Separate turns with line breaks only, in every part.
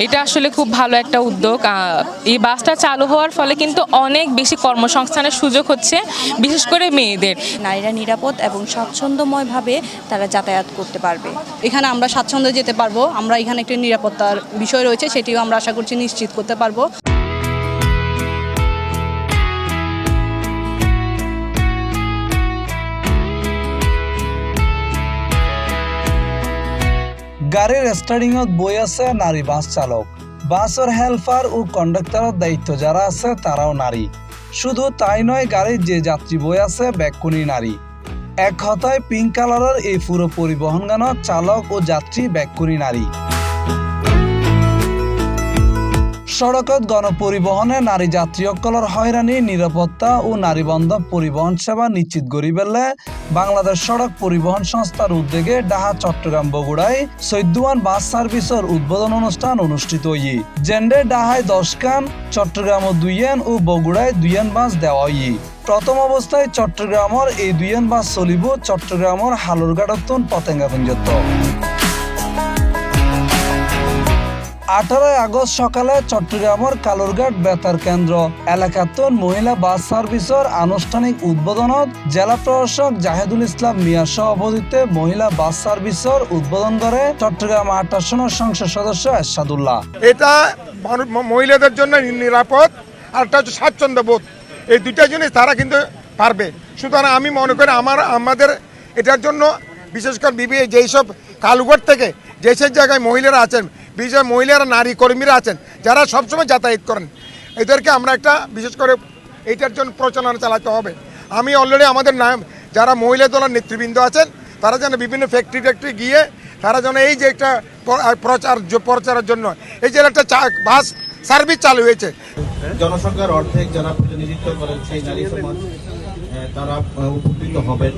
এটা আসলে খুব ভালো একটা উদ্যোগ। এই বাসটা চালু হওয়ার ফলে কিন্তু অনেক বেশি কর্মসংস্থানের সুযোগ হচ্ছে, বিশেষ করে মেয়েদের।
নারীরা নিরাপদ এবং স্বাচ্ছন্দ্যময়ভাবে তারা যাতায়াত করতে পারবে।
এখানে আমরা স্বাচ্ছন্দ্যে যেতে পারবো, আমরা এখানে একটি নিরাপত্তার বিষয় রয়েছে, সেটিও আমরা আশা করছি নিশ্চিত করতে পারবো।
গাড়ীৰ ষ্টাৰ্টিঙত বৈ আছে নাৰী বাছ চালক। বাছৰ হেল্পাৰ ও কণ্ডাক্টৰৰ দায়িত্ব যারা আছে তারাও নারী। শুধু তাই নয়, গাড়ির যে যাত্রী বই আছে বেকুনি নারী। এক কথায় পিঙ্ক কালারের এই পুরো পরিবহনগানত চালক ও যাত্রী বেকুনি নারী। সড়কত গণপরিবহনে নারী যাত্রীসকলৰ হয়রানি, নিরাপত্তা ও নারীবান্ধব পরিবহন সেবা নিশ্চিত করি পেলে বাংলাদেশ সড়ক পরিবহন সংস্থার উদ্যোগে ঢাকা, চট্টগ্রাম, বগুড়ায় 14 বাস সার্ভিসের উদ্বোধন অনুষ্ঠান অনুষ্ঠিত হই। জেন্ডে ঢাকায় 10 খান, চট্টগ্রামও 2 ও বগুড়ায় 2 বাস দেওয়া হই। প্রথম অবস্থায় চট্টগ্রামের এই 2 বাস চলিব চট্টগ্রামের হালুরঘাটতন পতেঙ্গা পর্যন্ত। 18 আগস্ট সকালে চট্টগ্রামের কালুরঘাট বেতার কেন্দ্র এলাকাতন মহিলা বাস সার্ভিসের আনুষ্ঠানিক উদ্বোধনত জেলা প্রশাসক জাহেদুল ইসলাম মিয়ার সভাপতিত্বে মহিলা বাস সার্ভিসের উদ্বোধন করে চট্টগ্রাম 8 আসনের সংসদ সদস্য এরশাদুল্লাহ।
এটা মহিলাদের জন্য নিরাপদ আর একটা হচ্ছে স্বাচ্ছন্দ্যবোধ, এই দুইটা জিনিস তারা কিন্তু পারবে। সুতরাং আমি মনে করি আমাদের এটার জন্য বিশেষ করে যেই সব কালুঘাট থেকে যেসব জায়গায় মহিলারা আছেন, বিশেষ মহিলারা নারী কর্মীরা আছেন যারা সবসময় যাতায়াত করেন, এদেরকে আমরা একটা বিশেষ করে এইটার জন্য প্রচারণা চালাতে হবে। আমি অলরেডি আমাদের যারা মহিলা দলের নেতৃবৃন্দ আছেন তারা যেন বিভিন্ন ফ্যাক্টরি গিয়ে তারা যেন এই যে একটা প্রচারের জন্য এই যে একটা বাস সার্ভিস চালু হয়েছে।
জনসংখ্যার অর্ধেক যারা প্রতিনিধিত্ব করেন সেই নারী সমাজ তারা উপকৃত হবেন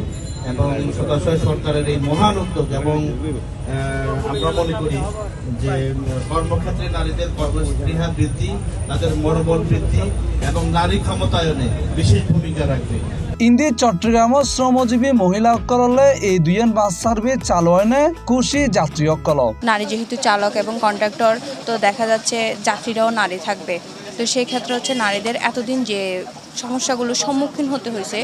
এবং সদাশয় সরকারের এই মহান উদ্যোগ এবং আমরা মনে করি যে কর্মক্ষেত্রে নারীদের কর্মস্পৃহা বৃদ্ধি, তাদের মনোবল বৃদ্ধি এবং নারী ক্ষমতায়নে বিশেষ ভূমিকা রাখবে।
ইন্দি চট্টগ্রামের শ্রমজীবী মহিলাসকলে এই 2 বাস সার্ভিস চালু হয় খুশি যাত্রীসকল।
নারী যেহেতু চালক এবং কন্ডাক্টর, তো দেখা যাচ্ছে যাত্রীরাও নারী থাকবে। তো সেই ক্ষেত্রে হচ্ছে নারীদের এতদিন যে সমস্যাগুলোর সম্মুখীন হতে হয়েছে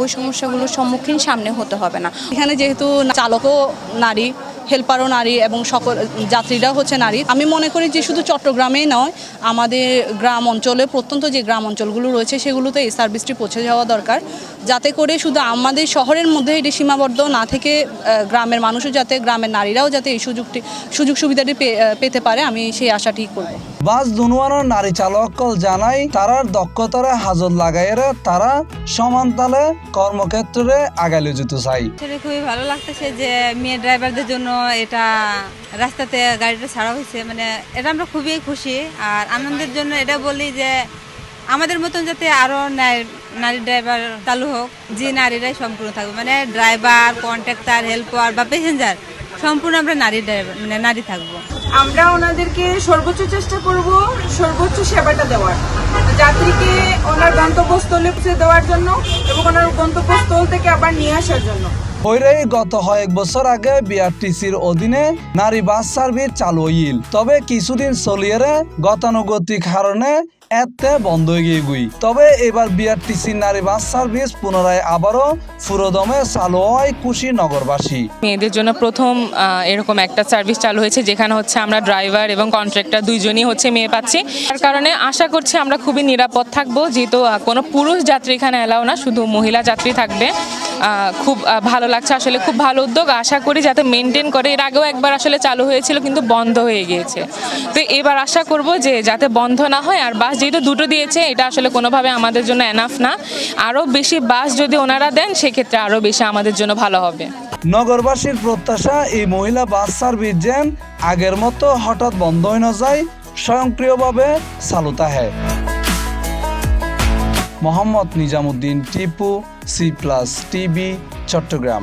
ওই সমস্যাগুলোর সম্মুখীন সামনে হতে হবে না।
এখানে যেহেতু চালকও নারী, হেল্পারও নারী এবং সকল যাত্রীরাও হচ্ছে নারী, আমি মনে করি যে শুধু চট্টগ্রামেই নয়, আমাদের গ্রাম অঞ্চলে প্রত্যন্ত যে গ্রাম অঞ্চলগুলো রয়েছে সেগুলোতে এই সার্ভিসটি পৌঁছে যাওয়া দরকার, যাতে করে শুধু আমাদের শহরের মধ্যে এটি সীমাবদ্ধ না থেকে গ্রামের মানুষও যাতে, গ্রামের নারীরাও যাতে এই সুযোগ সুবিধাটি পেতে পারে, আমি সেই আশাটি করব।
বাস দুনুয়ানোর নারী চালকসকল জানাই তারার দক্ষতারে হাজত লাগাইরে তারা সমানতালে কর্মক্ষেত্রে আগালে যেতে চাই।
খুবই ভালো লাগতেছে যে মেয়ে ড্রাইভারদের জন্য এটা রাস্তাতে গাড়িটা ছাড়া হয়েছে, মানে এটা আমরা খুবই খুশি। আর আনন্দের জন্য এটা বলি যে আমাদের মতন যাতে আরো নারী ড্রাইভার চালু হোক, যে নারীরাই সম্পূর্ণ থাকবে, মানে ড্রাইভার, কন্ট্রাক্টর, হেল্পার বা প্যাসেঞ্জার সম্পূর্ণ আমরা নারী ড্রাইভার মানে নারী থাকবো।
আমরা ওনাদেরকে সর্বোচ্চ চেষ্টা করব সর্বোচ্চ সেবাটা দেওয়ার, যাত্রীকে ওনার গন্তব্যস্থলে পৌঁছে দেওয়ার জন্য এবং ওনার গন্তব্যস্থল থেকে আবার নিয়ে আসার জন্য।
গত কয়েক বছর আগে বিআরটিসির অধীনে নারী বাস সার্ভিস চালু হইল, তবে কিছুদিন চলিয়ে গতানুগতিক কারণে এতে বন্ধ হয়ে গিয়ে। তবে এবার বিআরটিসি নারী বাস সার্ভিস পুনরায় আবারও পুরোদমে চালু হয় খুশি নগরবাসী।
মেয়েদের জন্য প্রথম এরকম একটা সার্ভিস চালু হয়েছে যেখানে হচ্ছে আমরা ড্রাইভার এবং কন্ট্রাক্টর দুইজনই হচ্ছে মেয়ে পাচ্ছি। তার কারণে আশা করছি আমরা খুবই নিরাপদ থাকবো, যেহেতু কোনো পুরুষ যাত্রী এখানে এলাও না, শুধু মহিলা যাত্রী থাকবে। খুব ভালো লাগছে, আসলে খুব ভালো উদ্যোগ। আশা করি যাতে মেনটেন করে। এর আগেও একবার আসলে চালু হয়েছিল কিন্তু বন্ধ হয়ে গিয়েছে, তো এবার আশা করব যে যাতে বন্ধ না হয়। আর বাস যেহেতু 2টো দিয়েছে, এটা আসলে কোনোভাবে আমাদের জন্য এনাফ না, আরও বেশি বাস যদি ওনারা দেন সেক্ষেত্রে আরও বেশি আমাদের জন্য ভালো হবে।
নগরবাসীর প্রত্যাশা এই মহিলা বাস সার্ভিস যেন আগের মতো হঠাৎ বন্ধ হয়ে না যায়, স্বয়ংক্রিয়ভাবে চালু থাকে। Mohammad Nizamuddin Tipu, C+ TV, Chittagong.